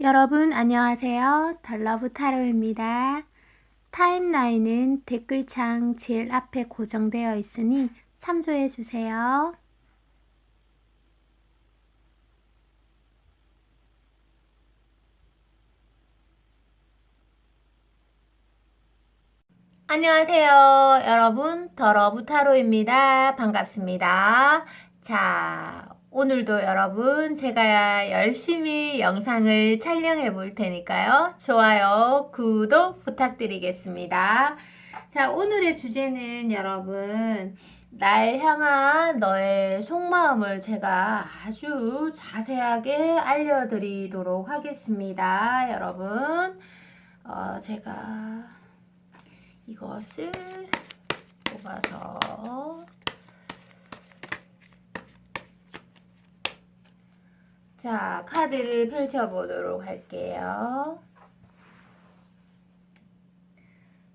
여러분 안녕하세요. 덜러브 타로입니다. 타임라인은 댓글창 제일 앞에 고정되어 있으니 참조해 주세요. 안녕하세요. 여러분 덜러브 타로입니다. 반갑습니다. 자, 오늘도 여러분 제가 열심히 영상을 촬영해 볼 테니까요. 좋아요, 구독 부탁드리겠습니다. 자, 오늘의 주제는 여러분 날 향한 너의 속마음을 제가 아주 자세하게 알려드리도록 하겠습니다. 여러분 제가 이것을 뽑아서 자, 카드를 펼쳐보도록 할게요.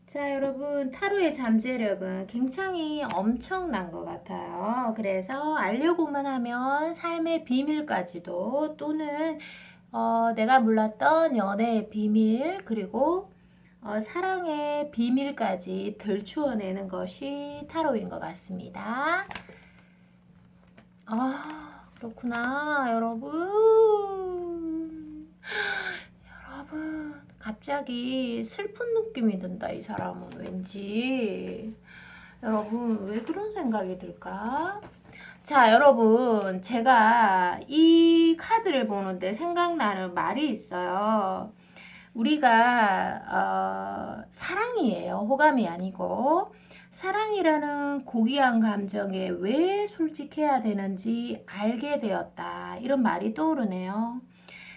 자, 여러분 타로의 잠재력은 굉장히 엄청난 것 같아요. 그래서 알려고만 하면 삶의 비밀까지도 또는 내가 몰랐던 연애의 비밀 그리고 사랑의 비밀까지 들추어내는 것이 타로인 것 같습니다. 그렇구나, 여러분. 여러분, 갑자기 슬픈 느낌이 든다, 이 사람은 왠지. 여러분, 왜 그런 생각이 들까? 자, 여러분, 제가 이 카드를 보는데 생각나는 말이 있어요. 우리가 사랑이에요. 호감이 아니고 사랑이라는 고귀한 감정에 왜 솔직해야 되는지 알게 되었다. 이런 말이 떠오르네요.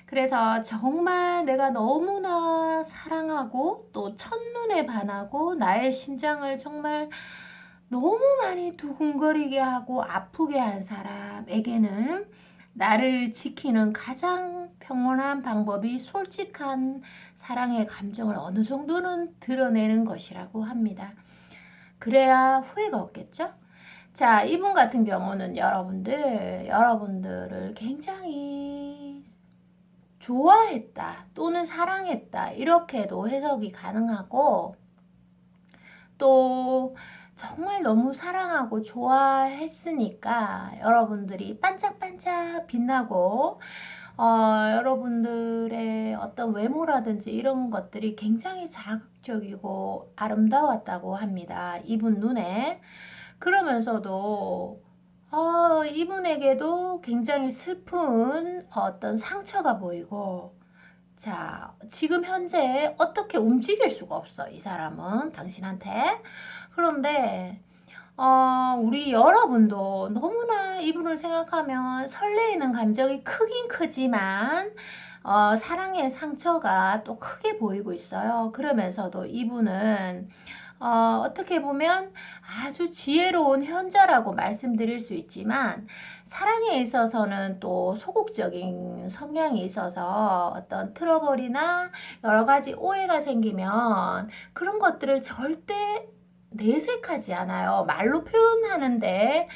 그래서 정말 내가 너무나 사랑하고 또 첫눈에 반하고 나의 심장을 정말 너무 많이 두근거리게 하고 아프게 한 사람에게는 나를 지키는 가장 평온한 방법이 솔직한 사랑의 감정을 어느 정도는 드러내는 것이라고 합니다. 그래야 후회가 없겠죠? 자, 이분 같은 경우는 여러분들을 굉장히 좋아했다 또는 사랑했다 이렇게도 해석이 가능하고 또 정말 너무 사랑하고 좋아했으니까 여러분들이 반짝반짝 빛나고 여러분들의 어떤 외모라든지 이런 것들이 굉장히 자극적이고 아름다웠다고 합니다. 이분 눈에. 그러면서도 이분에게도 굉장히 슬픈 어떤 상처가 보이고 자, 지금 현재 어떻게 움직일 수가 없어, 이 사람은 당신한테. 그런데 우리 여러분도 너무나 이분을 생각하면 설레이는 감정이 크긴 크지만 사랑의 상처가 또 크게 보이고 있어요. 그러면서도 이분은 어떻게 보면 아주 지혜로운 현자라고 말씀드릴 수 있지만 사랑에 있어서는 또 소극적인 성향이 있어서 어떤 트러블이나 여러 가지 오해가 생기면 그런 것들을 절대 내색하지 않아요. 말로 표현하는데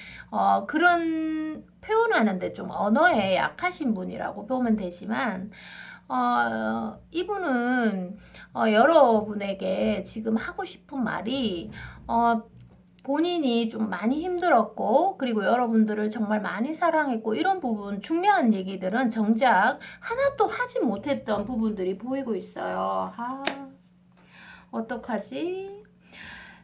그런 표현하는데 좀 언어에 약하신 분이라고 보면 되지만 이분은 여러분에게 지금 하고 싶은 말이 본인이 좀 많이 힘들었고 그리고 여러분들을 정말 많이 사랑했고 이런 부분 중요한 얘기들은 정작 하나도 하지 못했던 부분들이 보이고 있어요. 어떡하지?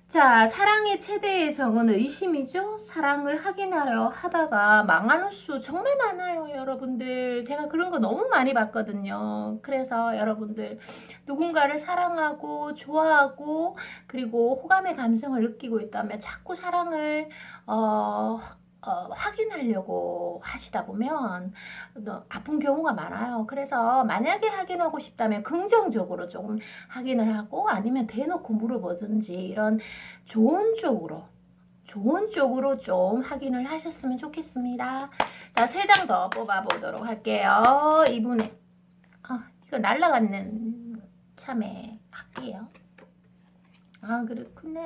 자, 사랑의 최대의 적은 의심이죠. 사랑을 확인하려 하다가 망하는 수 정말 많아요, 여러분들. 제가 그런 거 너무 많이 봤거든요. 그래서 여러분들 누군가를 사랑하고 좋아하고 그리고 호감의 감정을 느끼고 있다면 자꾸 사랑을 확인하려고 하시다 보면 아픈 경우가 많아요. 그래서 만약에 확인하고 싶다면 긍정적으로 조금 확인을 하고 아니면 대놓고 물어보든지 이런 좋은 쪽으로 좀 확인을 하셨으면 좋겠습니다. 자, 3장 더 뽑아보도록 할게요. 이분의 이거 날라가는 참에 할게요. 그렇구나.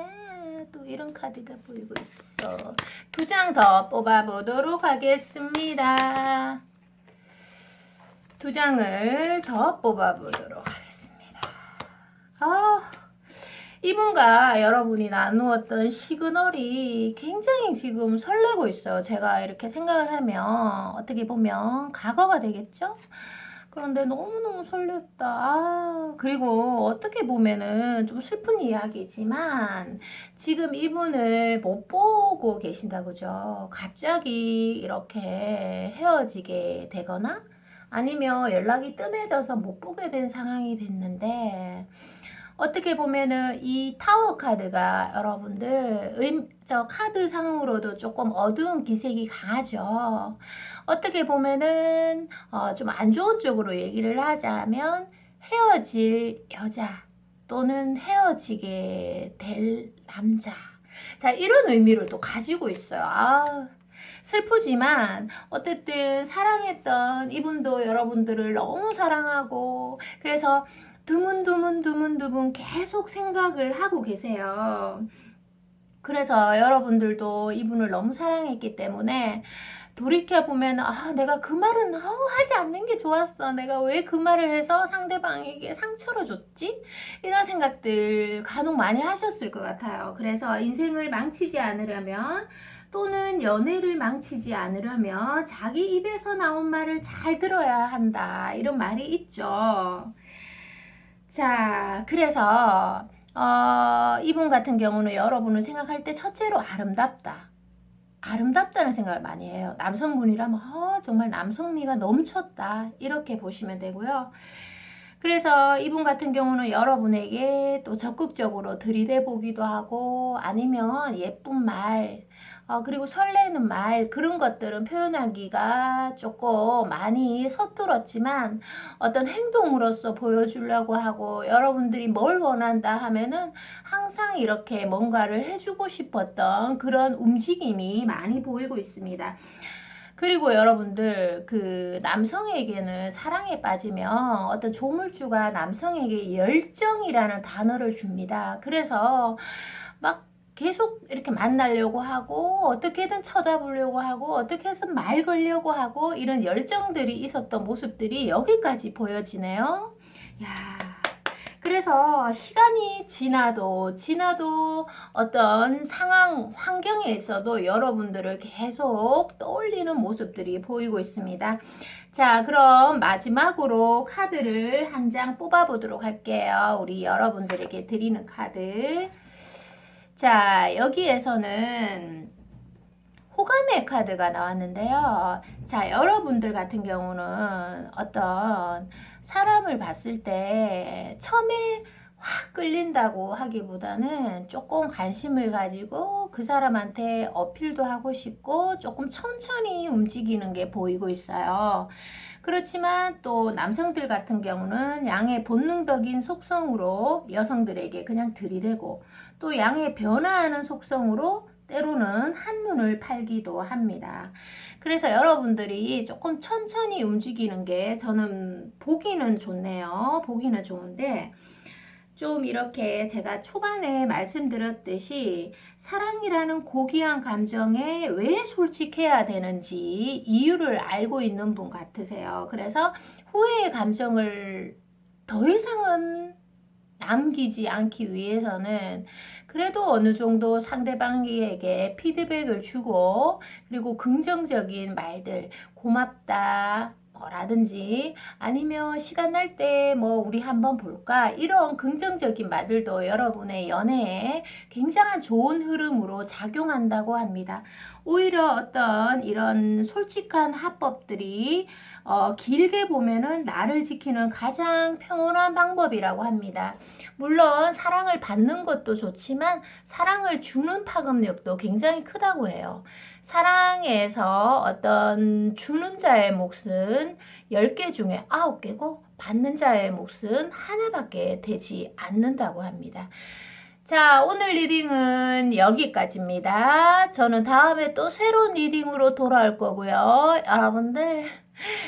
또 이런 카드가 보이고 있어. 2장 더 뽑아보도록 하겠습니다. 두 장을 더 뽑아보도록 하겠습니다. 아, 이분과 여러분이 나누었던 시그널이 굉장히 지금 설레고 있어요. 제가 이렇게 생각을 하면 어떻게 보면 과거가 되겠죠? 그런데 너무너무 설렜다. 아, 그리고 어떻게 보면은 좀 슬픈 이야기지만 지금 이분을 못 보고 계신다, 그죠? 갑자기 이렇게 헤어지게 되거나 아니면 연락이 뜸해져서 못 보게 된 상황이 됐는데 어떻게 보면은 이 타워 카드가 여러분들 저 카드 상으로도 조금 어두운 기색이 강하죠. 어떻게 보면은 좀 안 좋은 쪽으로 얘기를 하자면 헤어질 여자 또는 헤어지게 될 남자. 자, 이런 의미를 또 가지고 있어요. 아, 슬프지만 어쨌든 사랑했던 이분도 여러분들을 너무 사랑하고 그래서 드문드문 계속 생각을 하고 계세요. 그래서 여러분들도 이분을 너무 사랑했기 때문에 돌이켜보면 내가 그 말은 하지 않는 게 좋았어. 내가 왜 그 말을 해서 상대방에게 상처를 줬지? 이런 생각들 간혹 많이 하셨을 것 같아요. 그래서 인생을 망치지 않으려면 또는 연애를 망치지 않으려면 자기 입에서 나온 말을 잘 들어야 한다. 이런 말이 있죠. 자, 그래서 이분 같은 경우는 여러분을 생각할 때 첫째로 아름답다. 아름답다는 생각을 많이 해요. 남성분이라면 정말 남성미가 넘쳤다. 이렇게 보시면 되고요. 그래서 이분 같은 경우는 여러분에게 또 적극적으로 들이대보기도 하고 아니면 예쁜 말 그리고 설레는 말 그런 것들은 표현하기가 조금 많이 서툴었지만 어떤 행동으로서 보여주려고 하고 여러분들이 뭘 원한다 하면은 항상 이렇게 뭔가를 해주고 싶었던 그런 움직임이 많이 보이고 있습니다. 그리고 여러분들 그 남성에게는 사랑에 빠지면 어떤 조물주가 남성에게 열정이라는 단어를 줍니다. 그래서 막 계속 이렇게 만나려고 하고 어떻게든 쳐다보려고 하고 어떻게 해서 말 걸려고 하고 이런 열정들이 있었던 모습들이 여기까지 보여지네요. 야. 그래서 시간이 지나도 어떤 상황, 환경에 있어도 여러분들을 계속 떠올리는 모습들이 보이고 있습니다. 자, 그럼 마지막으로 카드를 한 장 뽑아보도록 할게요. 우리 여러분들에게 드리는 카드. 자, 여기에서는 호감의 카드가 나왔는데요. 자, 여러분들 같은 경우는 어떤 사람을 봤을 때 처음에 확 끌린다고 하기보다는 조금 관심을 가지고 그 사람한테 어필도 하고 싶고 조금 천천히 움직이는 게 보이고 있어요. 그렇지만 또 남성들 같은 경우는 양의 본능적인 속성으로 여성들에게 그냥 들이대고 또 양의 변화하는 속성으로 때로는 한눈을 팔기도 합니다. 그래서 여러분들이 조금 천천히 움직이는 게 저는 보기는 좋네요. 보기는 좋은데 좀 이렇게 제가 초반에 말씀드렸듯이 사랑이라는 고귀한 감정에 왜 솔직해야 되는지 이유를 알고 있는 분 같으세요. 그래서 후회의 감정을 더 이상은 남기지 않기 위해서는 그래도 어느 정도 상대방에게 피드백을 주고 그리고 긍정적인 말들 고맙다 라든지 아니면 시간 날 때 뭐 우리 한번 볼까 이런 긍정적인 말들도 여러분의 연애에 굉장한 좋은 흐름으로 작용한다고 합니다. 오히려 어떤 이런 솔직한 화법들이 길게 보면은 나를 지키는 가장 평온한 방법이라고 합니다. 물론 사랑을 받는 것도 좋지만 사랑을 주는 파급력도 굉장히 크다고 해요. 사랑에서 어떤 주는 자의 몫은 10개 중에 9개고 받는 자의 몫은 하나밖에 되지 않는다고 합니다. 자, 오늘 리딩은 여기까지입니다. 저는 다음에 또 새로운 리딩으로 돌아올 거고요. 여러분들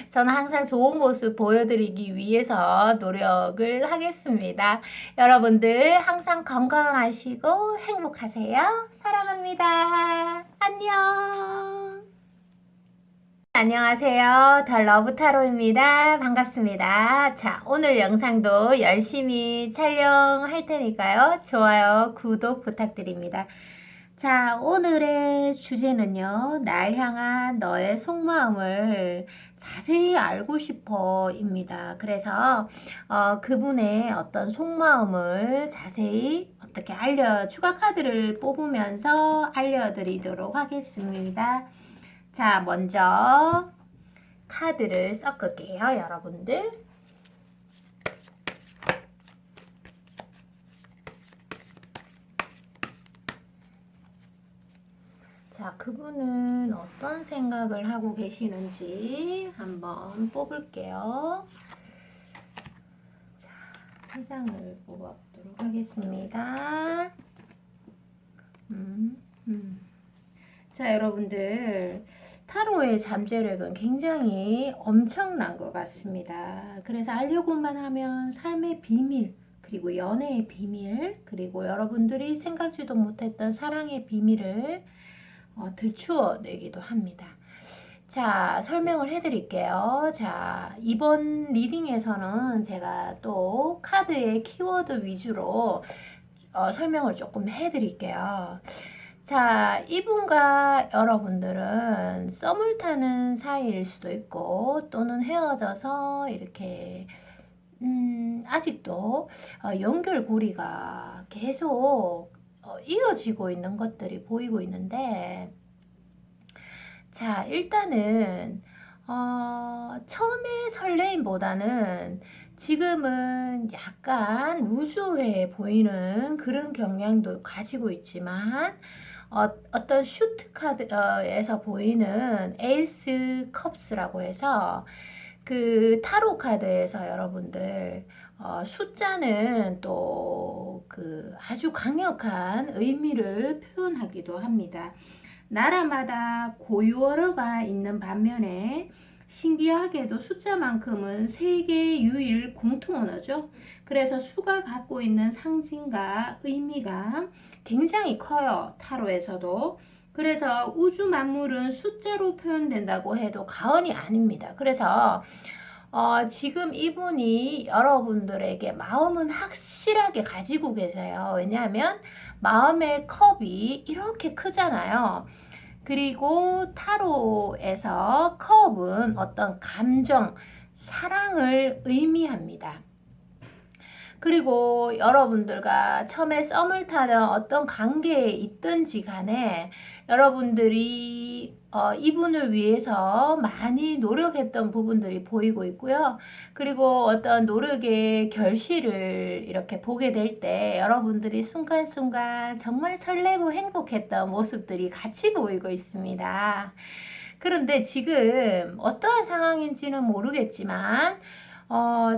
저는 항상 좋은 모습 보여드리기 위해서 노력을 하겠습니다. 여러분들 항상 건강하시고 행복하세요. 사랑합니다. 안녕. 안녕하세요. 더 러브타로입니다. 반갑습니다. 자, 오늘 영상도 열심히 촬영할 테니까요. 좋아요, 구독 부탁드립니다. 자, 오늘의 주제는요. 날 향한 너의 속마음을 자세히 알고 싶어입니다. 그래서 그분의 어떤 속마음을 자세히 어떻게 추가 카드를 뽑으면서 알려드리도록 하겠습니다. 자, 먼저 카드를 섞을게요, 여러분들. 자, 그분은 어떤 생각을 하고 계시는지 한번 뽑을게요. 자, 3장을 뽑아보도록 하겠습니다. 자, 여러분들 타로의 잠재력은 굉장히 엄청난 것 같습니다. 그래서 알려고만 하면 삶의 비밀, 그리고 연애의 비밀, 그리고 여러분들이 생각지도 못했던 사랑의 비밀을 들추어 내기도 합니다. 자, 설명을 해드릴게요. 자, 이번 리딩에서는 제가 또 카드의 키워드 위주로 설명을 조금 해드릴게요. 자, 이분과 여러분들은 썸을 타는 사이일 수도 있고 또는 헤어져서 이렇게 아직도 연결고리가 계속 이어지고 있는 것들이 보이고 있는데, 자, 일단은 처음에 설레임보다는 지금은 약간 우주에 보이는 그런 경향도 가지고 있지만 어떤 슈트 카드에서 보이는 에이스 컵스라고 해서 그 타로 카드에서 여러분들 숫자는 또 그 아주 강력한 의미를 표현하기도 합니다. 나라마다 고유어가 있는 반면에 신기하게도 숫자만큼은 세계 유일 공통 언어죠. 그래서 수가 갖고 있는 상징과 의미가 굉장히 커요. 타로에서도. 그래서 우주 만물은 숫자로 표현된다고 해도 과언이 아닙니다. 그래서 지금 이분이 여러분들에게 마음은 확실하게 가지고 계세요. 왜냐하면 마음의 컵이 이렇게 크잖아요. 그리고 타로에서 컵은 어떤 감정, 사랑을 의미합니다. 그리고 여러분들과 처음에 썸을 타던 어떤 관계에 있든지 간에 여러분들이 이분을 위해서 많이 노력했던 부분들이 보이고 있고요. 그리고 어떤 노력의 결실을 이렇게 보게 될 때 여러분들이 순간순간 정말 설레고 행복했던 모습들이 같이 보이고 있습니다. 그런데 지금 어떠한 상황인지는 모르겠지만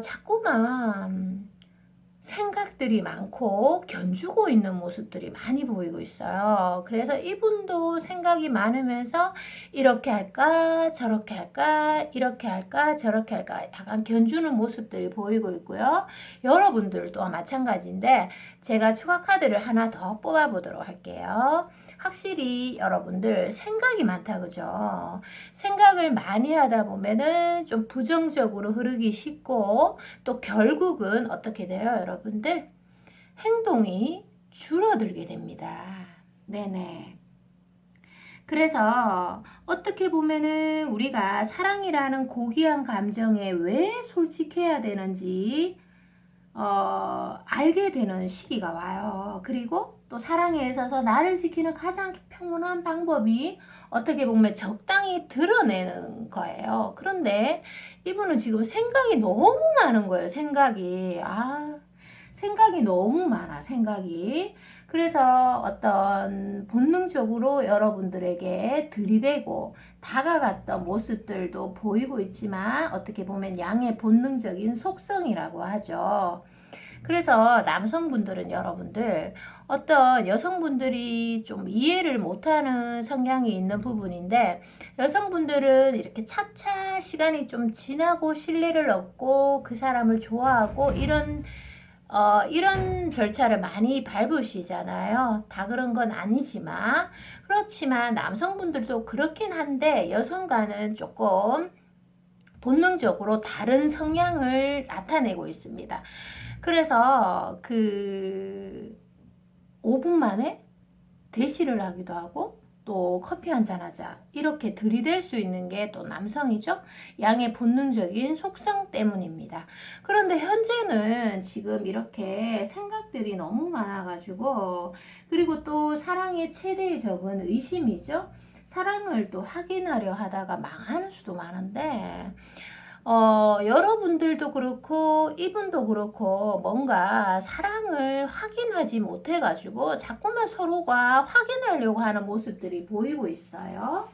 자꾸만 생각들이 많고 견주고 있는 모습들이 많이 보이고 있어요. 그래서 이분도 생각이 많으면서 이렇게 할까 저렇게 할까 이렇게 할까 저렇게 할까 약간 견주는 모습들이 보이고 있고요. 여러분들도 마찬가지인데 제가 추가 카드를 하나 더 뽑아 보도록 할게요. 확실히 여러분들 생각이 많다, 그죠? 생각을 많이 하다 보면은 좀 부정적으로 흐르기 쉽고 또 결국은 어떻게 돼요, 여러분들? 행동이 줄어들게 됩니다. 네네. 그래서 어떻게 보면은 우리가 사랑이라는 고귀한 감정에 왜 솔직해야 되는지 알게 되는 시기가 와요. 그리고 또 사랑에 있어서 나를 지키는 가장 평온한 방법이 어떻게 보면 적당히 드러내는 거예요. 그런데 이분은 지금 생각이 너무 많은 거예요. 생각이 너무 많아, 생각이. 그래서 어떤 본능적으로 여러분들에게 들이대고 다가갔던 모습들도 보이고 있지만 어떻게 보면 양의 본능적인 속성이라고 하죠. 그래서 남성분들은 여러분들 어떤 여성분들이 좀 이해를 못하는 성향이 있는 부분인데 여성분들은 이렇게 차차 시간이 좀 지나고 신뢰를 얻고 그 사람을 좋아하고 이런 이런 절차를 많이 밟으시잖아요. 다 그런 건 아니지만, 그렇지만 남성분들도 그렇긴 한데, 여성과는 조금 본능적으로 다른 성향을 나타내고 있습니다. 그래서 5분 만에 대시를 하기도 하고 또 커피 한잔 하자 이렇게 들이댈 수 있는 게 또 남성이죠. 양의 본능적인 속성 때문입니다. 그런데 현재는 지금 이렇게 생각들이 너무 많아가지고, 그리고 또 사랑의 최대의 적은 의심이죠. 사랑을 또 확인하려 하다가 망하는 수도 많은데, 여러분들도 그렇고 이분도 그렇고 뭔가 사랑을 확인하지 못해가지고 자꾸만 서로가 확인하려고 하는 모습들이 보이고 있어요.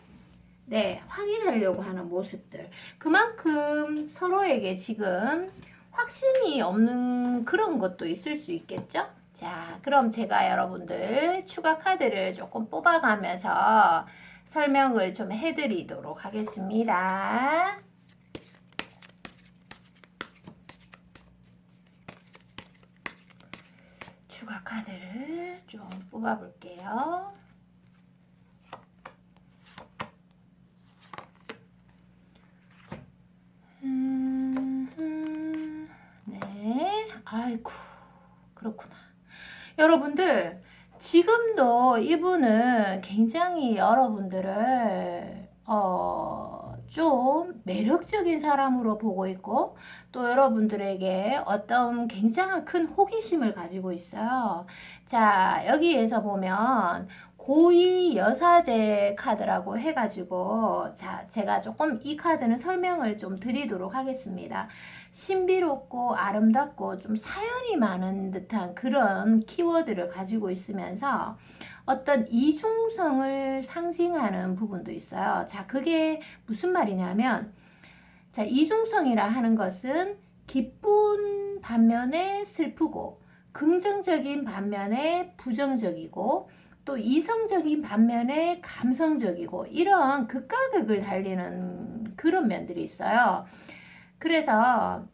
네, 확인하려고 하는 모습들. 그만큼 서로에게 지금 확신이 없는 그런 것도 있을 수 있겠죠? 자, 그럼 제가 여러분들 추가 카드를 조금 뽑아가면서 설명을 좀 해드리도록 하겠습니다. 추가 카드를 좀 뽑아 볼게요. 네, 아이고, 그렇구나. 여러분들, 지금도 이분은 굉장히 여러분들을 좀 매력적인 사람으로 보고 있고, 또 여러분들에게 어떤 굉장한 큰 호기심을 가지고 있어요. 자, 여기에서 보면 고위 여사제 카드라고 해가지고, 자, 제가 조금 이 카드는 설명을 좀 드리도록 하겠습니다. 신비롭고 아름답고 좀 사연이 많은 듯한 그런 키워드를 가지고 있으면서 어떤 이중성을 상징하는 부분도 있어요. 자, 그게 무슨 말이냐면, 자, 이중성이라 하는 것은 기쁜 반면에 슬프고, 긍정적인 반면에 부정적이고, 또 이성적인 반면에 감성적이고, 이런 극과 극을 달리는 그런 면들이 있어요. 그래서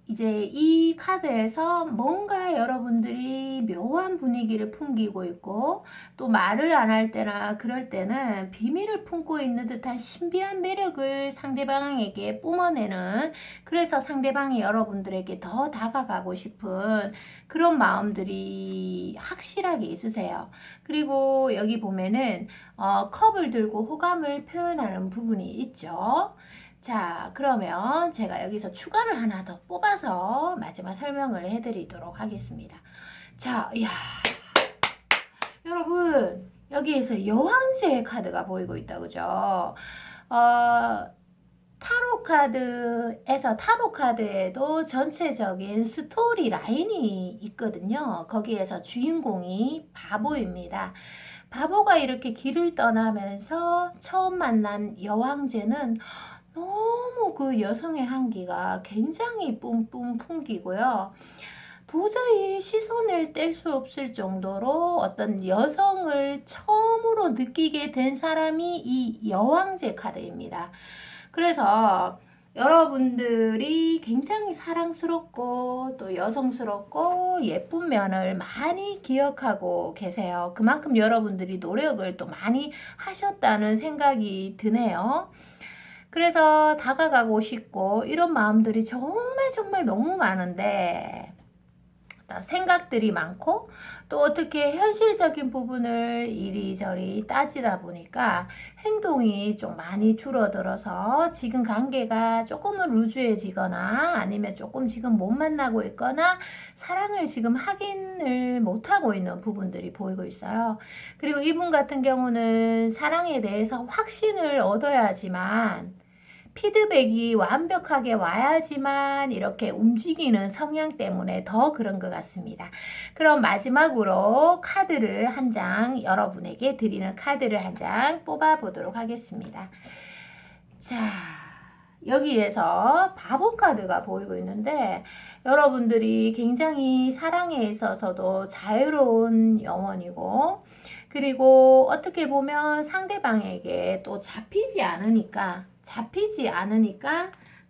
이제 이 카드에서 뭔가 여러분들이 묘한 분위기를 풍기고 있고, 또 말을 안 할 때나 그럴 때는 비밀을 품고 있는 듯한 신비한 매력을 상대방에게 뿜어내는, 그래서 상대방이 여러분들에게 더 다가가고 싶은 그런 마음들이 확실하게 있으세요. 그리고 여기 보면은 컵을 들고 호감을 표현하는 부분이 있죠. 자, 그러면 제가 여기서 추가를 하나 더 뽑아서 마지막 설명을 해드리도록 하겠습니다. 자, 이야, 여러분, 여기에서 여왕제의 카드가 보이고 있다, 그죠? 타로 카드에서 타로 카드에도 전체적인 스토리 라인이 있거든요. 거기에서 주인공이 바보입니다. 바보가 이렇게 길을 떠나면서 처음 만난 여왕제는 너무 그 여성의 향기가 굉장히 뿜뿜 풍기고요. 도저히 시선을 뗄 수 없을 정도로 어떤 여성을 처음으로 느끼게 된 사람이 이 여왕제 카드입니다. 그래서 여러분들이 굉장히 사랑스럽고 또 여성스럽고 예쁜 면을 많이 기억하고 계세요. 그만큼 여러분들이 노력을 또 많이 하셨다는 생각이 드네요. 그래서 다가가고 싶고 이런 마음들이 정말 정말 너무 많은데, 생각들이 많고 또 어떻게 현실적인 부분을 이리저리 따지다 보니까 행동이 좀 많이 줄어들어서 지금 관계가 조금은 루즈해지거나 아니면 조금 지금 못 만나고 있거나 사랑을 지금 확인을 못하고 있는 부분들이 보이고 있어요. 그리고 이분 같은 경우는 사랑에 대해서 확신을 얻어야지만, 피드백이 완벽하게 와야지만 이렇게 움직이는 성향 때문에 더 그런 것 같습니다. 그럼 마지막으로 카드를 한 장, 여러분에게 드리는 카드를 한 장 뽑아보도록 하겠습니다. 자, 여기에서 바보 카드가 보이고 있는데, 여러분들이 굉장히 사랑에 있어서도 자유로운 영혼이고, 그리고 어떻게 보면 상대방에게 또 잡히지 않으니까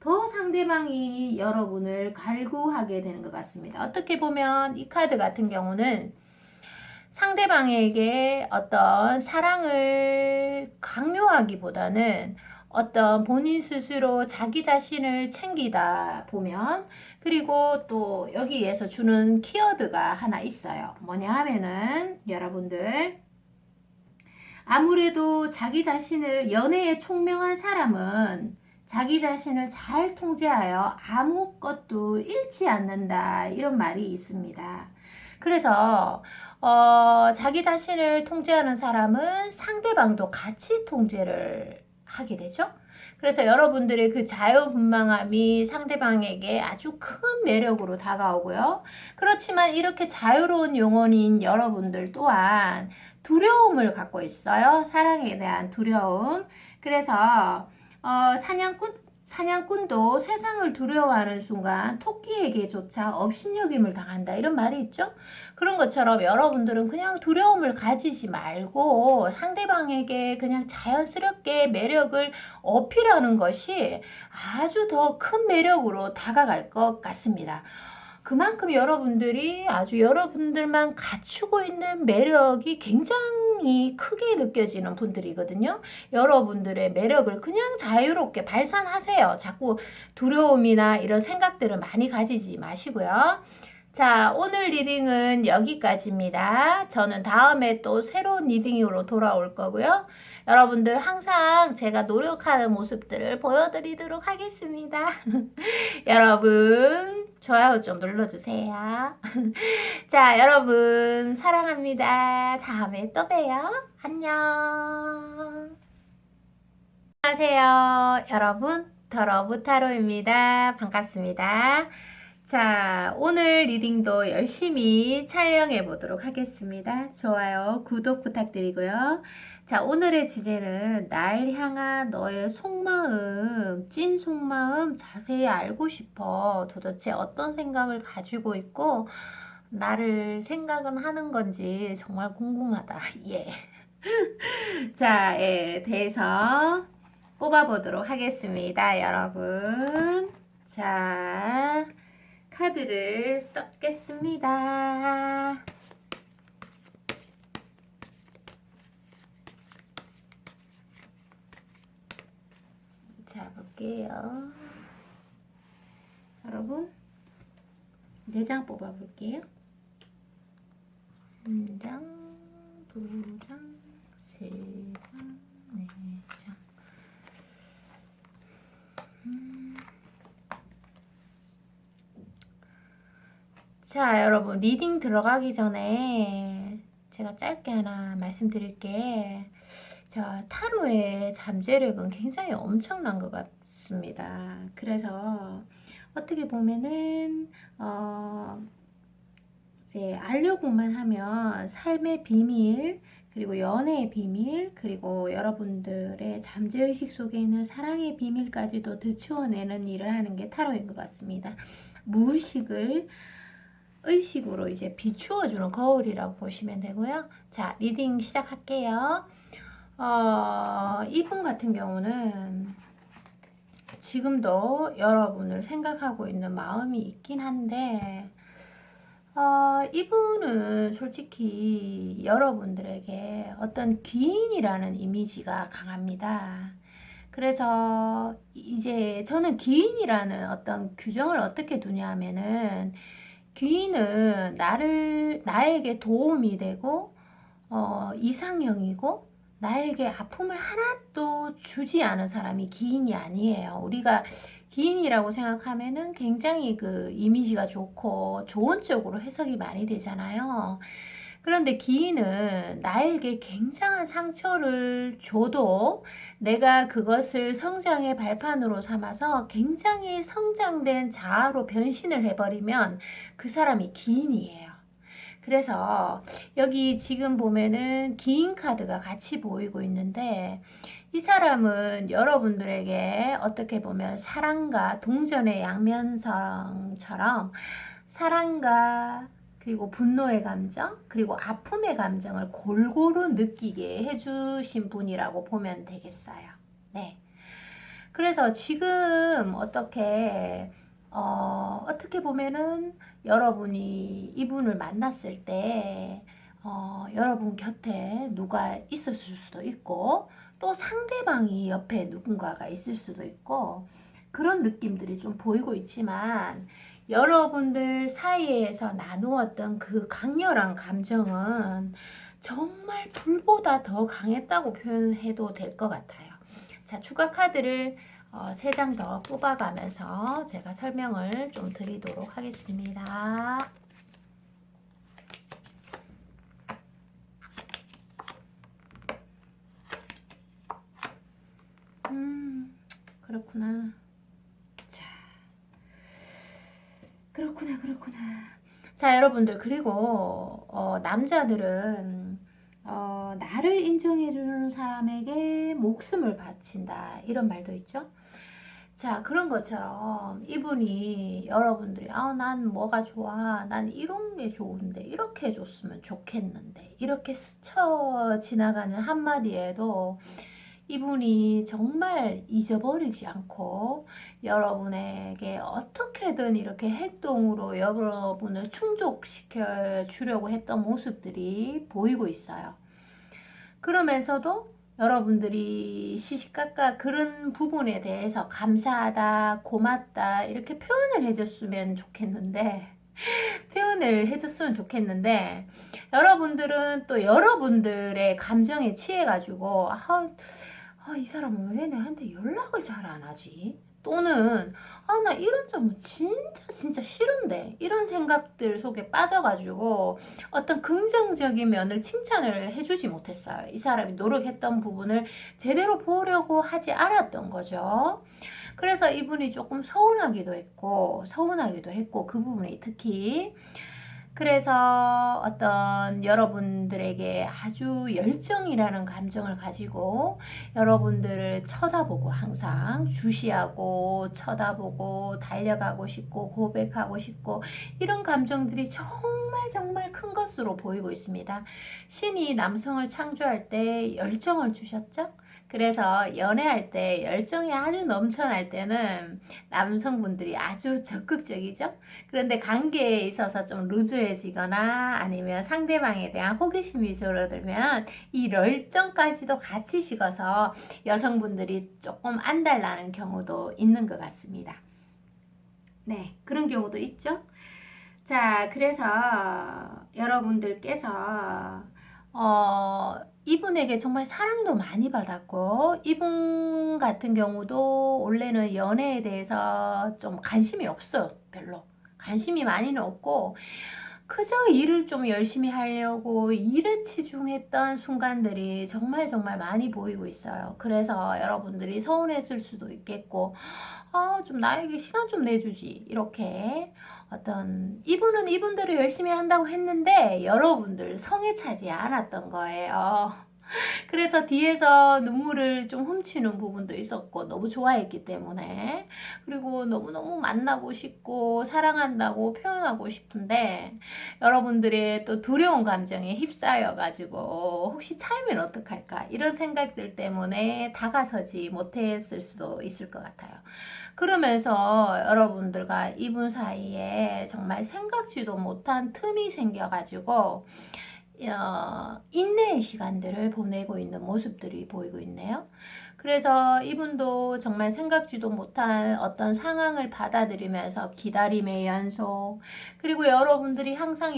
더 상대방이 여러분을 갈구하게 되는 것 같습니다. 어떻게 보면 이 카드 같은 경우는 상대방에게 어떤 사랑을 강요하기보다는 어떤 본인 스스로 자기 자신을 챙기다 보면, 그리고 또 여기에서 주는 키워드가 하나 있어요. 뭐냐 하면은 여러분들, 아무래도 자기 자신을, 연애에 총명한 사람은 자기 자신을 잘 통제하여 아무것도 잃지 않는다, 이런 말이 있습니다. 그래서 자기 자신을 통제하는 사람은 상대방도 같이 통제를 하게 되죠. 그래서 여러분들의 그 자유분방함이 상대방에게 아주 큰 매력으로 다가오고요. 그렇지만 이렇게 자유로운 영혼인 여러분들 또한 두려움을 갖고 있어요. 사랑에 대한 두려움. 그래서 사냥꾼도 세상을 두려워하는 순간 토끼에게조차 업신여김을 당한다, 이런 말이 있죠. 그런 것처럼 여러분들은 그냥 두려움을 가지지 말고 상대방에게 그냥 자연스럽게 매력을 어필하는 것이 아주 더 큰 매력으로 다가갈 것 같습니다. 그만큼 여러분들이 아주 여러분들만 갖추고 있는 매력이 굉장히 크게 느껴지는 분들이거든요. 여러분들의 매력을 그냥 자유롭게 발산하세요. 자꾸 두려움이나 이런 생각들을 많이 가지지 마시고요. 자, 오늘 리딩은 여기까지입니다. 저는 다음에 또 새로운 리딩으로 돌아올 거고요. 여러분들 항상 제가 노력하는 모습들을 보여드리도록 하겠습니다. 여러분, 좋아요 좀 눌러주세요. 자, 여러분, 사랑합니다. 다음에 또 봬요. 안녕. 안녕하세요. 여러분, 더러브타로입니다. 반갑습니다. 자, 오늘 리딩도 열심히 촬영해 보도록 하겠습니다. 좋아요, 구독 부탁드리고요. 자, 오늘의 주제는 날 향한 너의 속마음, 찐 속마음 자세히 알고 싶어. 도대체 어떤 생각을 가지고 있고 나를 생각은 하는 건지 정말 궁금하다. 예. 자, 에 대해서 뽑아보도록 하겠습니다, 여러분. 자, 카드를 섞겠습니다. 자, 볼게요. 여러분, 4장 뽑아볼게요. 1장, 2장, 3장, 4장. 자, 여러분, 리딩 들어가기 전에 제가 짧게 하나 말씀드릴게. 자, 타로의 잠재력은 굉장히 엄청난 것 같습니다. 그래서 어떻게 보면은 이제 알려고만 하면 삶의 비밀, 그리고 연애의 비밀, 그리고 여러분들의 잠재의식 속에 있는 사랑의 비밀까지도 들추어내는 일을 하는 게 타로인 것 같습니다. 무의식을 의식으로 이제 비추어주는 거울이라고 보시면 되고요. 자, 리딩 시작할게요. 이분 같은 경우는 지금도 여러분을 생각하고 있는 마음이 있긴 한데, 이분은 솔직히 여러분들에게 어떤 귀인이라는 이미지가 강합니다. 그래서 이제 저는 귀인이라는 어떤 규정을 어떻게 두냐 하면은, 귀인은 나에게 도움이 되고, 이상형이고, 나에게 아픔을 하나도 주지 않은 사람이 귀인이 아니에요. 우리가 귀인이라고 생각하면은 굉장히 그 이미지가 좋고 좋은 쪽으로 해석이 많이 되잖아요. 그런데 귀인은 나에게 굉장한 상처를 줘도 내가 그것을 성장의 발판으로 삼아서 굉장히 성장된 자아로 변신을 해버리면 그 사람이 귀인이에요. 그래서 여기 지금 보면은 기인 카드가 같이 보이고 있는데, 이 사람은 여러분들에게 어떻게 보면 사랑과 동전의 양면성처럼 사랑과 그리고 분노의 감정, 그리고 아픔의 감정을 골고루 느끼게 해주신 분이라고 보면 되겠어요. 네. 그래서 지금 어떻게 보면은 여러분이 이분을 만났을 때 여러분 곁에 누가 있었을 수도 있고 또 상대방이 옆에 누군가가 있을 수도 있고 그런 느낌들이 좀 보이고 있지만 여러분들 사이에서 나누었던 그 강렬한 감정은 정말 불보다 더 강했다고 표현해도 될 것 같아요. 자, 추가 카드를 3장 더 뽑아가면서 제가 설명을 좀 드리도록 하겠습니다. 그렇구나. 자, 그렇구나. 자, 여러분들, 그리고 남자들은 나를 인정해주는 사람에게 목숨을 바친다, 이런 말도 있죠. 자, 그런 것처럼 이분이 여러분들이 난 뭐가 좋아, 난 이런 게 좋은데, 이렇게 해줬으면 좋겠는데, 이렇게 스쳐 지나가는 한마디에도 이분이 정말 잊어버리지 않고 여러분에게 어떻게든 이렇게 행동으로 여러분을 충족시켜 주려고 했던 모습들이 보이고 있어요. 그러면서도 여러분들이 시시각각 그런 부분에 대해서 감사하다, 고맙다 이렇게 표현을 해줬으면 좋겠는데 여러분들은 또 여러분들의 감정에 취해가지고 이 사람은 왜 나한테 연락을 잘 안 하지? 또는 나 이런 점은 진짜 싫은데 이런 생각들 속에 빠져가지고 어떤 긍정적인 면을 칭찬을 해주지 못했어요. 이 사람이 노력했던 부분을 제대로 보려고 하지 않았던 거죠. 그래서 이분이 조금 서운하기도 했고 그 부분이 특히 그래서 어떤 여러분들에게 아주 열정이라는 감정을 가지고 여러분들을 쳐다보고 항상 주시하고 쳐다보고 달려가고 싶고 고백하고 싶고 이런 감정들이 정말 큰 것으로 보이고 있습니다. 신이 남성을 창조할 때 열정을 주셨죠? 그래서 연애할 때 열정이 아주 넘쳐날 때는 남성분들이 아주 적극적이죠? 그런데 관계에 있어서 좀 루즈해지거나 아니면 상대방에 대한 호기심이 줄어들면 이 열정까지도 같이 식어서 여성분들이 조금 안달나는 경우도 있는 것 같습니다. 네, 그런 경우도 있죠. 자, 그래서 여러분들께서 이분에게 정말 사랑도 많이 받았고 이분 같은 경우도 원래는 연애에 대해서 좀 관심이 없어요. 별로. 관심이 많이는 없고 그저 일을 좀 열심히 하려고 일에 치중했던 순간들이 정말 많이 보이고 있어요. 그래서 여러분들이 서운했을 수도 있겠고 좀 나에게 시간 좀 내주지 이렇게 이분은 이분대로 열심히 한다고 했는데 여러분들 성에 차지 않았던 거예요. 그래서 뒤에서 눈물을 좀 훔치는 부분도 있었고 너무 좋아했기 때문에 그리고 너무너무 만나고 싶고 사랑한다고 표현하고 싶은데 여러분들의 또 두려운 감정에 휩싸여 가지고 혹시 차이면 어떡할까 이런 생각들 때문에 다가서지 못했을 수도 있을 것 같아요. 그러면서 여러분들과 이분 사이에 정말 생각지도 못한 틈이 생겨가지고 인내의 시간들을 보내고 있는 모습들이 보이고 있네요. 그래서 이분도 정말 생각지도 못한 어떤 상황을 받아들이면서 기다림의 연속 그리고 여러분들이 항상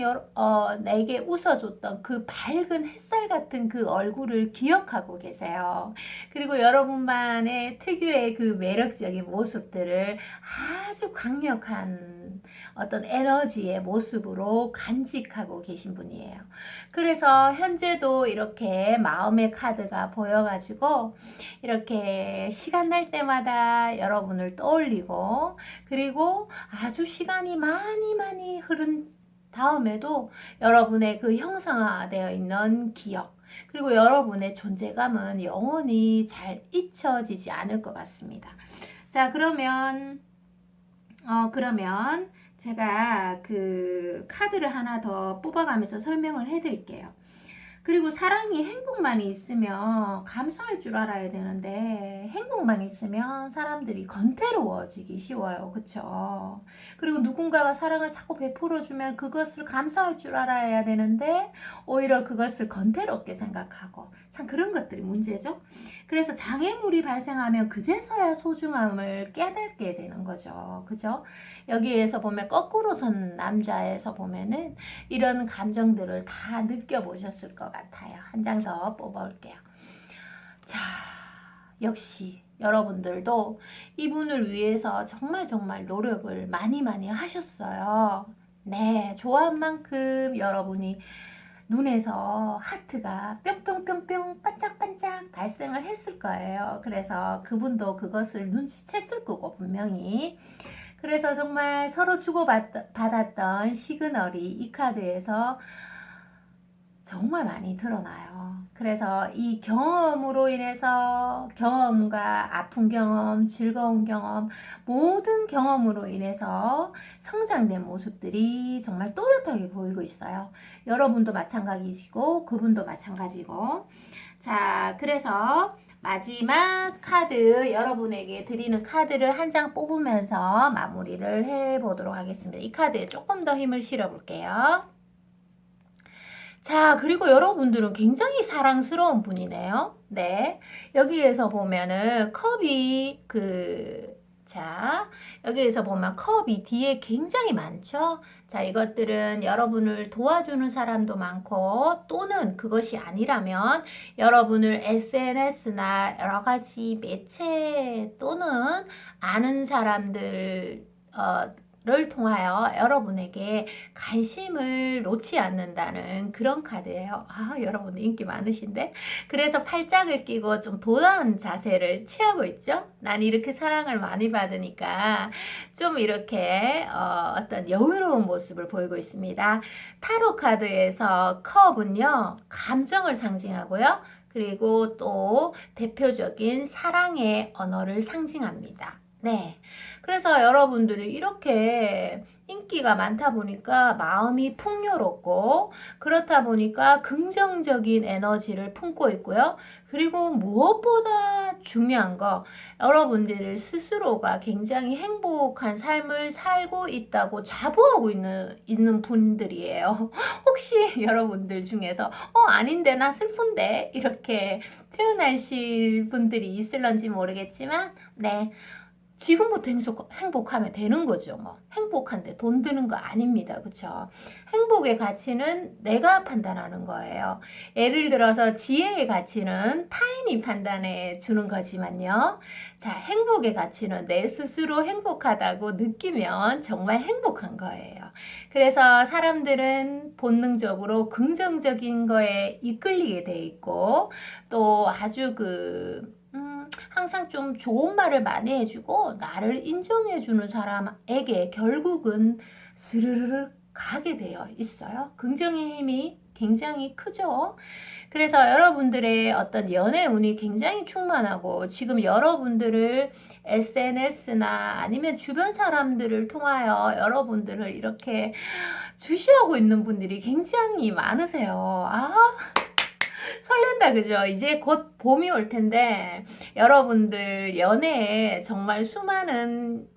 내게 웃어줬던 그 밝은 햇살 같은 그 얼굴을 기억하고 계세요. 그리고 여러분만의 특유의 그 매력적인 모습들을 아주 강력한 어떤 에너지의 모습으로 간직하고 계신 분이에요. 그래서 현재도 이렇게 마음의 카드가 보여가지고 이렇게 시간 날 때마다 여러분을 떠올리고 그리고 아주 시간이 많이 흐른 다음에도 여러분의 그 형상화되어 있는 기억 그리고 여러분의 존재감은 영원히 잘 잊혀지지 않을 것 같습니다. 자, 그러면 제가 그 카드를 하나 더 뽑아가면서 설명을 해드릴게요. 그리고 사랑이 행복만 있으면 감사할 줄 알아야 되는데 행복만 있으면 사람들이 건태로워지기 쉬워요. 그쵸? 그리고 누군가가 사랑을 자꾸 베풀어주면 그것을 감사할 줄 알아야 되는데 오히려 그것을 건태롭게 생각하고 참 그런 것들이 문제죠. 그래서 장애물이 발생하면 그제서야 소중함을 깨닫게 되는 거죠. 그죠? 여기에서 보면 거꾸로 선 남자에서 보면은 이런 감정들을 다 느껴보셨을 것 같아요. 한 장 더 뽑아올게요. 자, 역시 여러분들도 이분을 위해서 정말 정말 노력을 많이 하셨어요. 네, 좋아한 만큼 여러분이 눈에서 하트가 뿅뿅뿅뿅 반짝반짝 발생을 했을 거예요. 그래서 그분도 그것을 눈치챘을 거고 분명히. 그래서 정말 서로 주고받았던 시그널이 이 카드에서 정말 많이 드러나요. 그래서 이 경험으로 인해서 경험과 아픈 경험, 즐거운 경험, 모든 경험으로 인해서 성장된 모습들이 정말 또렷하게 보이고 있어요. 여러분도 마찬가지고 그분도 마찬가지고. 자, 그래서 마지막 카드 여러분에게 드리는 카드를 한 장 뽑으면서 마무리를 해보도록 하겠습니다. 이 카드에 조금 더 힘을 실어 볼게요. 자, 그리고 여러분들은 굉장히 사랑스러운 분이네요. 네. 여기에서 보면은 컵이 자, 여기에서 보면 컵이 뒤에 굉장히 많죠? 자, 이것들은 여러분을 도와주는 사람도 많고 또는 그것이 아니라면 여러분을 SNS나 여러 가지 매체 또는 아는 사람들 를 통하여 여러분에게 관심을 놓지 않는다는 그런 카드예요. 아, 여러분 인기 많으신데? 그래서 팔짱을 끼고 좀 도도한 자세를 취하고 있죠? 난 이렇게 사랑을 많이 받으니까 좀 이렇게 어떤 여유로운 모습을 보이고 있습니다. 타로 카드에서 컵은요, 감정을 상징하고요. 그리고 또 대표적인 사랑의 언어를 상징합니다. 네. 그래서 여러분들이 이렇게 인기가 많다 보니까 마음이 풍요롭고 그렇다 보니까 긍정적인 에너지를 품고 있고요. 그리고 무엇보다 중요한 거 여러분들 스스로가 굉장히 행복한 삶을 살고 있다고 자부하고 있는 분들이에요. 혹시 여러분들 중에서 아닌데 나 슬픈데 이렇게 표현하실 분들이 있을런지 모르겠지만 네. 지금부터 행복하면 되는 거죠. 뭐 행복한데 돈 드는 거 아닙니다. 그렇죠? 행복의 가치는 내가 판단하는 거예요. 예를 들어서 지혜의 가치는 타인이 판단해 주는 거지만요. 자, 행복의 가치는 내 스스로 행복하다고 느끼면 정말 행복한 거예요. 그래서 사람들은 본능적으로 긍정적인 거에 이끌리게 돼 있고 또 아주 항상 좀 좋은 말을 많이 해주고 나를 인정해주는 사람에게 결국은 스르르르 가게 되어 있어요. 긍정의 힘이 굉장히 크죠. 그래서 여러분들의 어떤 연애 운이 굉장히 충만하고 지금 여러분들을 SNS나 아니면 주변 사람들을 통하여 여러분들을 이렇게 주시하고 있는 분들이 굉장히 많으세요. 설렌다, 그죠? 이제 곧 봄이 올 텐데 여러분들 연애에 정말 수많은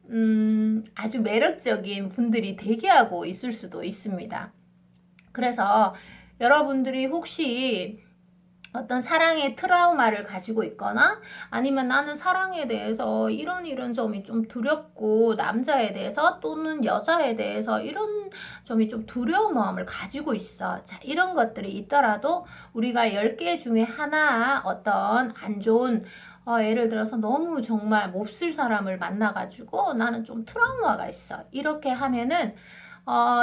아주 매력적인 분들이 대기하고 있을 수도 있습니다. 그래서 여러분들이 혹시 어떤 사랑의 트라우마를 가지고 있거나 아니면 나는 사랑에 대해서 이런 점이 좀 두렵고 남자에 대해서 또는 여자에 대해서 이런 점이 좀 두려운 마음을 가지고 있어. 자, 이런 것들이 있더라도 우리가 10개 중에 하나 어떤 안 좋은 예를 들어서 너무 정말 몹쓸 사람을 만나가지고 나는 좀 트라우마가 있어. 이렇게 하면은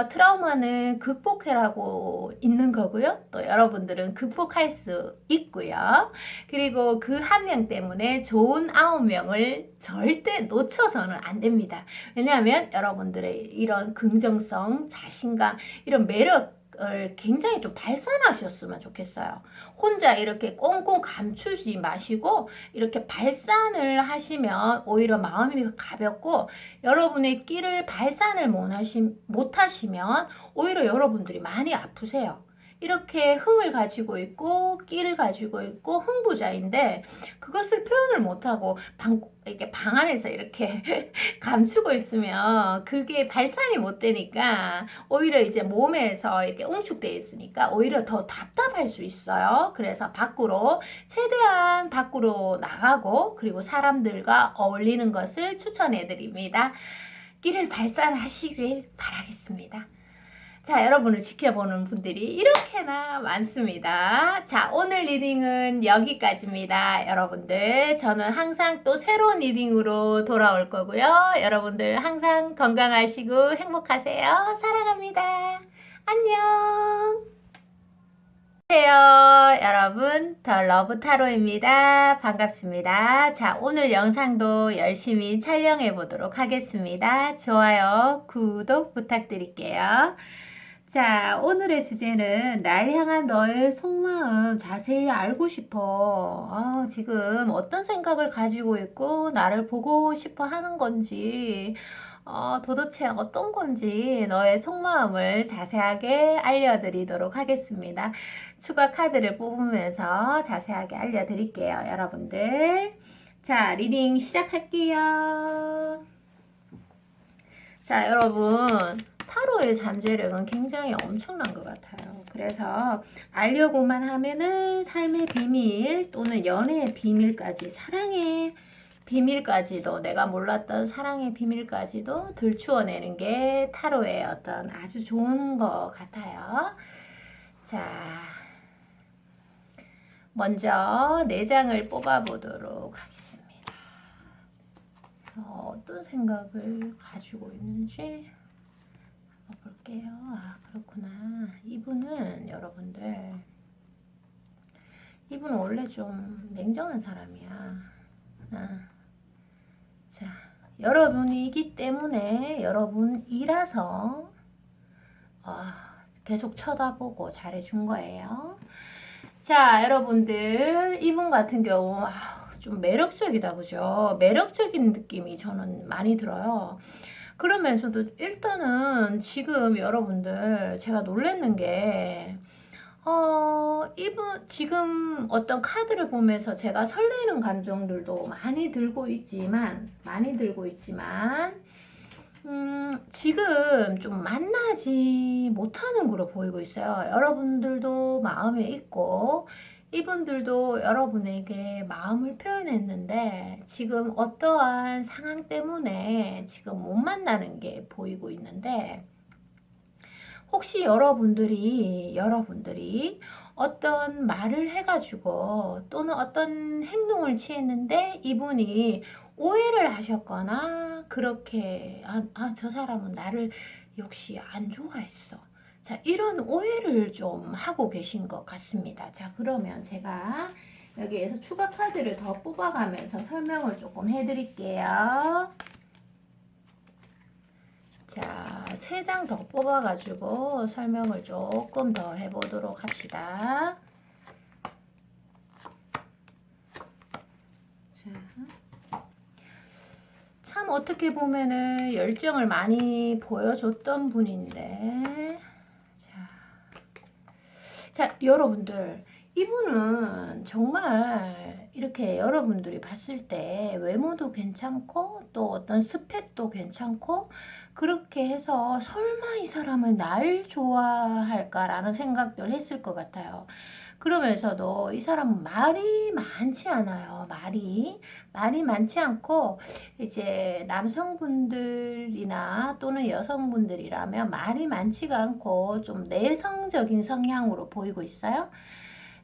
트라우마는 극복해라고 있는 거고요. 또 여러분들은 극복할 수 있고요. 그리고 그 한 명 때문에 좋은 9명을 절대 놓쳐서는 안 됩니다. 왜냐하면 여러분들의 이런 긍정성, 자신감, 이런 매력 을 굉장히 좀 발산하셨으면 좋겠어요. 혼자 이렇게 꽁꽁 감추지 마시고 이렇게 발산을 하시면 오히려 마음이 가볍고 여러분의 끼를 발산을 못 하시면 오히려 여러분들이 많이 아프세요. 이렇게 흥을 가지고 있고 끼를 가지고 있고 흥부자인데 그것을 표현을 못하고 이렇게 방 안에서 이렇게 감추고 있으면 그게 발산이 못 되니까 오히려 이제 몸에서 이렇게 응축되어 있으니까 오히려 더 답답할 수 있어요. 그래서 최대한 밖으로 나가고 그리고 사람들과 어울리는 것을 추천해 드립니다. 끼를 발산하시길 바라겠습니다. 자, 여러분을 지켜보는 분들이 이렇게나 많습니다. 자, 오늘 리딩은 여기까지입니다. 여러분들, 저는 항상 또 새로운 리딩으로 돌아올 거고요. 여러분들 항상 건강하시고 행복하세요. 사랑합니다. 안녕. 안녕하세요, 여러분. 더 러브 타로입니다. 반갑습니다. 자, 오늘 영상도 열심히 촬영해 보도록 하겠습니다. 좋아요, 구독 부탁드릴게요. 자, 오늘의 주제는 날 향한 너의 속마음 자세히 알고 싶어. 지금 어떤 생각을 가지고 있고 나를 보고 싶어 하는 건지, 도대체 어떤 건지 너의 속마음을 자세하게 알려드리도록 하겠습니다. 추가 카드를 뽑으면서 자세하게 알려드릴게요, 여러분들. 자, 리딩 시작할게요. 자, 여러분. 타로의 잠재력은 굉장히 엄청난 것 같아요. 그래서 알려고만 하면은 삶의 비밀 또는 연애의 비밀까지 사랑의 비밀까지도 내가 몰랐던 사랑의 비밀까지도 들추어내는 게 타로의 어떤 아주 좋은 것 같아요. 자, 먼저 4장을 뽑아보도록 하겠습니다. 어떤 생각을 가지고 있는지 볼게요. 그렇구나. 이분은 여러분들 이분은 원래 좀 냉정한 사람이야. 자, 여러분이기 때문에 여러분이라서 계속 쳐다보고 잘해준 거예요. 자, 여러분들 이분 같은 경우 좀 매력적이다, 그죠? 매력적인 느낌이 저는 많이 들어요. 그러면서도 일단은 지금 여러분들 제가 놀랐는 게 이분 지금 어떤 카드를 보면서 제가 설레는 감정들도 많이 들고 있지만 지금 좀 만나지 못하는 거로 보이고 있어요. 여러분들도 마음에 있고 이분들도 여러분에게 마음을 표현했는데 지금 어떠한 상황 때문에 지금 못 만나는 게 보이고 있는데 혹시 여러분들이 어떤 말을 해가지고 또는 어떤 행동을 취했는데 이분이 오해를 하셨거나 그렇게 저 사람은 나를 역시 안 좋아했어. 자, 이런 오해를 좀 하고 계신 것 같습니다. 자, 그러면 제가 여기에서 추가 카드를 더 뽑아가면서 설명을 조금 해드릴게요. 자, 3장 더 뽑아가지고 설명을 조금 더 해보도록 합시다. 자, 참 어떻게 보면은 열정을 많이 보여줬던 분인데 자, 여러분들 이분은 정말 이렇게 여러분들이 봤을 때 외모도 괜찮고 또 어떤 스펙도 괜찮고 그렇게 해서 설마 이 사람은 날 좋아할까라는 생각들 했을 것 같아요. 그러면서도 이 사람은 말이 많지 않아요. 말이 많지 않고 이제 남성분들이나 또는 여성분들이라면 말이 많지가 않고 좀 내성적인 성향으로 보이고 있어요.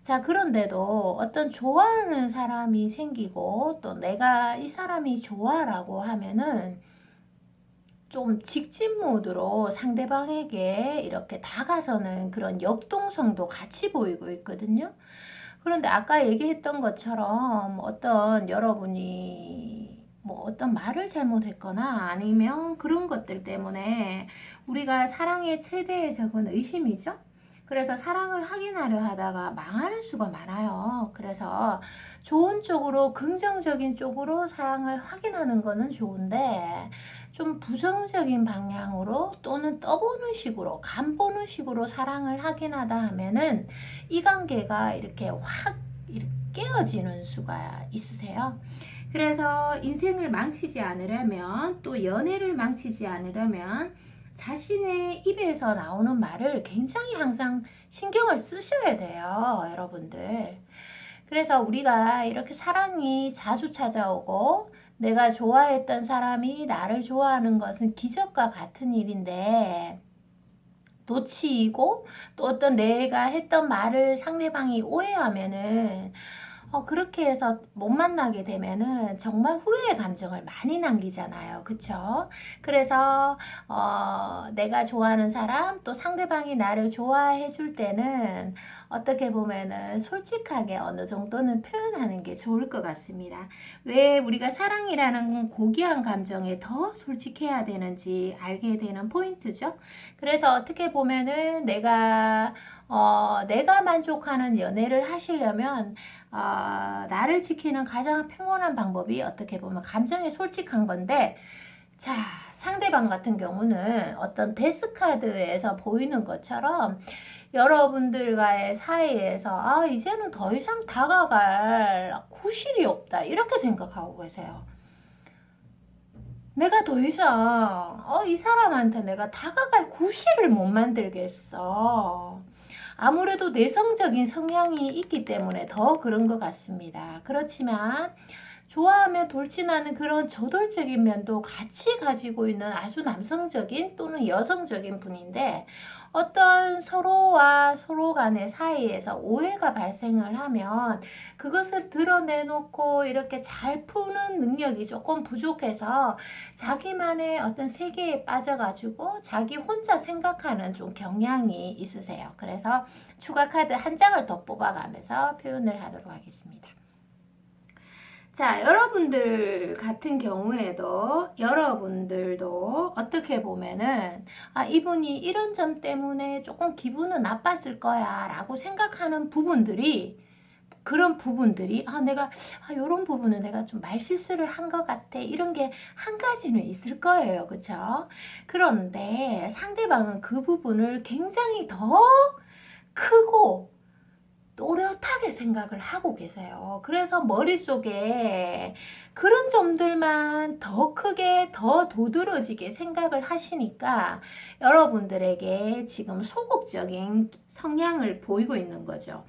자, 그런데도 어떤 좋아하는 사람이 생기고 또 내가 이 사람이 좋아라고 하면은 좀 직진 모드로 상대방에게 이렇게 다가서는 그런 역동성도 같이 보이고 있거든요. 그런데 아까 얘기했던 것처럼 어떤 여러분이 뭐 어떤 말을 잘못했거나 아니면 그런 것들 때문에 우리가 사랑의 최대의 적은 의심이죠. 그래서 사랑을 확인하려 하다가 망하는 수가 많아요. 그래서 좋은 쪽으로, 긍정적인 쪽으로 사랑을 확인하는 거는 좋은데, 좀 부정적인 방향으로 또는 떠보는 식으로, 간보는 식으로 사랑을 확인하다 하면은 이 관계가 이렇게 확 이렇게 깨어지는 수가 있으세요. 그래서 인생을 망치지 않으려면, 또 연애를 망치지 않으려면 자신의 입에서 나오는 말을 굉장히 항상 신경을 쓰셔야 돼요, 여러분들. 그래서 우리가 이렇게 사랑이 자주 찾아오고 내가 좋아했던 사람이 나를 좋아하는 것은 기적과 같은 일인데, 놓치고 또 어떤 내가 했던 말을 상대방이 오해하면은 그렇게 해서 못 만나게 되면은 정말 후회의 감정을 많이 남기잖아요. 그쵸? 그래서, 내가 좋아하는 사람, 또 상대방이 나를 좋아해 줄 때는 어떻게 보면은 솔직하게 어느 정도는 표현하는 게 좋을 것 같습니다. 왜 우리가 사랑이라는 고귀한 감정에 더 솔직해야 되는지 알게 되는 포인트죠. 그래서 어떻게 보면은 내가 만족하는 연애를 하시려면 나를 지키는 가장 평온한 방법이 어떻게 보면 감정에 솔직한 건데, 자, 상대방 같은 경우는 어떤 데스카드에서 보이는 것처럼 여러분들과의 사이에서 이제는 더 이상 다가갈 구실이 없다, 이렇게 생각하고 계세요. 내가 더 이상 이 사람한테 내가 다가갈 구실을 못 만들겠어. 아무래도 내성적인 성향이 있기 때문에 더 그런 것 같습니다. 그렇지만 좋아하며 돌진하는 그런 저돌적인 면도 같이 가지고 있는 아주 남성적인 또는 여성적인 분인데, 어떤 서로와 서로 간의 사이에서 오해가 발생을 하면 그것을 드러내놓고 이렇게 잘 푸는 능력이 조금 부족해서 자기만의 어떤 세계에 빠져가지고 자기 혼자 생각하는 좀 경향이 있으세요. 그래서 추가 카드 한 장을 더 뽑아가면서 표현을 하도록 하겠습니다. 자, 여러분들 같은 경우에도 여러분들도 어떻게 보면은 이분이 이런 점 때문에 조금 기분은 나빴을 거야 라고 생각하는 부분들이, 그런 부분들이 내가 이런 부분은 내가 좀 말실수를 한 것 같아, 이런 게 한 가지는 있을 거예요. 그쵸? 그런데 상대방은 그 부분을 굉장히 더 크고 또렷하게 생각을 하고 계세요. 그래서 머릿속에 그런 점들만 더 크게, 더 도드러지게 생각을 하시니까 여러분들에게 지금 소극적인 성향을 보이고 있는 거죠.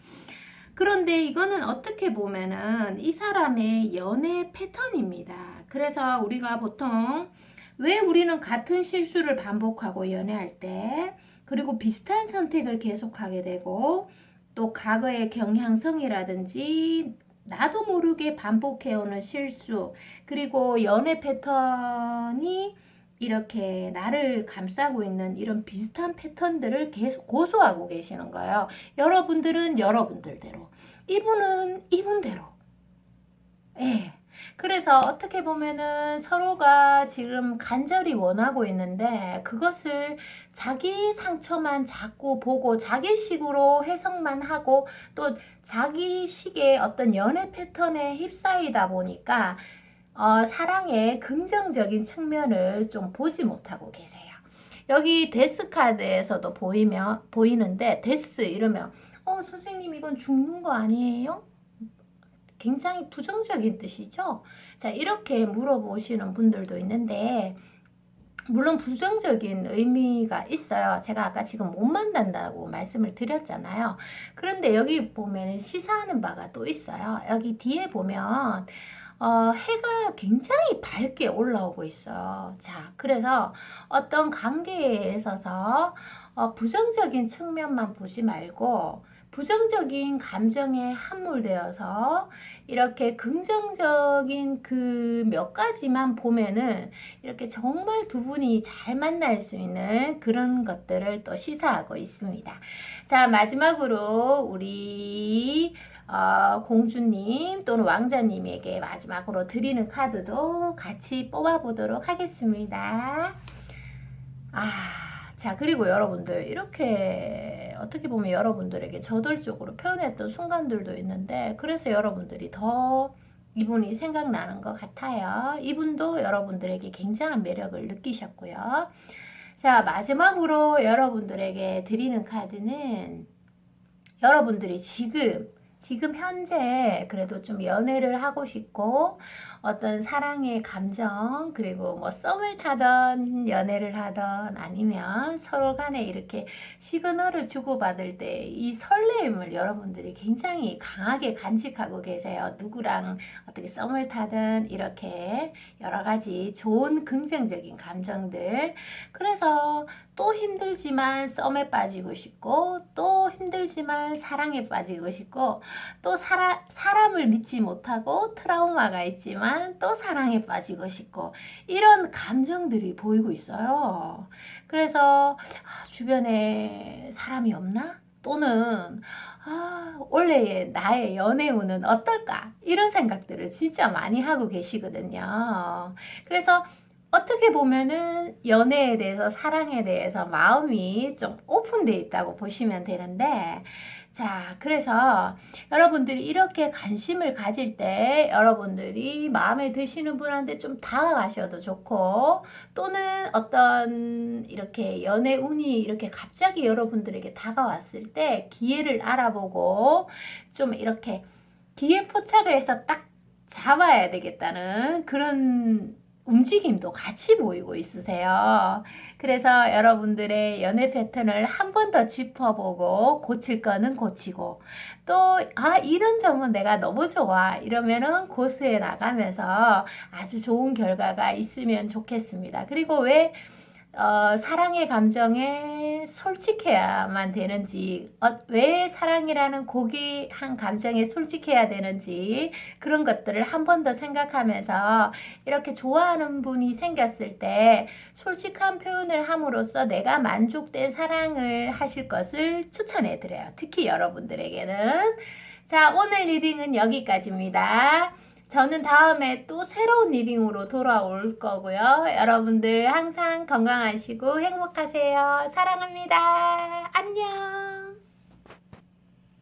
그런데 이거는 어떻게 보면은 이 사람의 연애 패턴입니다. 그래서 우리가 보통 왜 우리는 같은 실수를 반복하고 연애할 때, 그리고 비슷한 선택을 계속하게 되고, 또 과거의 경향성이라든지 나도 모르게 반복해오는 실수, 그리고 연애 패턴이 이렇게 나를 감싸고 있는 이런 비슷한 패턴들을 계속 고수하고 계시는 거예요. 여러분들은 여러분들대로, 이분은 이분대로. 예. 그래서 어떻게 보면은 서로가 지금 간절히 원하고 있는데, 그것을 자기 상처만 자꾸 보고 자기식으로 해석만 하고 또 자기식의 어떤 연애 패턴에 휩싸이다 보니까 사랑의 긍정적인 측면을 좀 보지 못하고 계세요. 여기 데스 카드에서도 보이는데, 데스 이러면 선생님 이건 죽는 거 아니에요? 굉장히 부정적인 뜻이죠. 자, 이렇게 물어보시는 분들도 있는데, 물론 부정적인 의미가 있어요. 제가 아까 지금 못 만난다고 말씀을 드렸잖아요. 그런데 여기 보면 시사하는 바가 또 있어요. 여기 뒤에 보면 해가 굉장히 밝게 올라오고 있어요. 자, 그래서 어떤 관계에 있어서 부정적인 측면만 보지 말고 부정적인 감정에 함몰되어서 이렇게 긍정적인 그 몇 가지만 보면은 이렇게 정말 두 분이 잘 만날 수 있는 그런 것들을 또 시사하고 있습니다. 자, 마지막으로 우리 공주님 또는 왕자님에게 마지막으로 드리는 카드도 같이 뽑아보도록 하겠습니다. 자, 그리고 여러분들 이렇게 어떻게 보면 여러분들에게 저돌적으로 표현했던 순간들도 있는데 그래서 여러분들이 더 이분이 생각나는 것 같아요. 이분도 여러분들에게 굉장한 매력을 느끼셨고요. 자, 마지막으로 여러분들에게 드리는 카드는 여러분들이 지금 현재 그래도 좀 연애를 하고 싶고 어떤 사랑의 감정 그리고 뭐 썸을 타던 연애를 하던 아니면 서로 간에 이렇게 시그널을 주고받을 때 이 설레임을 여러분들이 굉장히 강하게 간직하고 계세요. 누구랑 어떻게 썸을 타든 이렇게 여러 가지 좋은 긍정적인 감정들. 그래서 또 힘들지만 썸에 빠지고 싶고 또 힘들지만 사랑에 빠지고 싶고 또 사람을 믿지 못하고 트라우마가 있지만 또 사랑에 빠지고 싶고 이런 감정들이 보이고 있어요. 그래서 주변에 사람이 없나? 또는 원래의 나의 연애운은 어떨까? 이런 생각들을 진짜 많이 하고 계시거든요. 그래서 어떻게 보면은 연애에 대해서 사랑에 대해서 마음이 좀 오픈되어 있다고 보시면 되는데 자 그래서 여러분들이 이렇게 관심을 가질 때 여러분들이 마음에 드시는 분한테 좀 다가가셔도 좋고 또는 어떤 이렇게 연애 운이 이렇게 갑자기 여러분들에게 다가왔을 때 기회를 알아보고 좀 이렇게 기회 포착을 해서 딱 잡아야 되겠다는 그런 움직임도 같이 보이고 있으세요. 그래서 여러분들의 연애 패턴을 한 번 더 짚어보고 고칠 거는 고치고 또 이런 점은 내가 너무 좋아 이러면은 고수해 나가면서 아주 좋은 결과가 있으면 좋겠습니다. 그리고 왜 사랑의 감정에 솔직해야만 되는지, 왜 사랑이라는 고귀한 감정에 솔직해야 되는지, 그런 것들을 한 번 더 생각하면서 이렇게 좋아하는 분이 생겼을 때 솔직한 표현을 함으로써 내가 만족된 사랑을 하실 것을 추천해 드려요. 특히 여러분들에게는. 자, 오늘 리딩은 여기까지입니다. 저는 다음에 또 새로운 리딩으로 돌아올 거고요. 여러분들 항상 건강하시고 행복하세요. 사랑합니다. 안녕.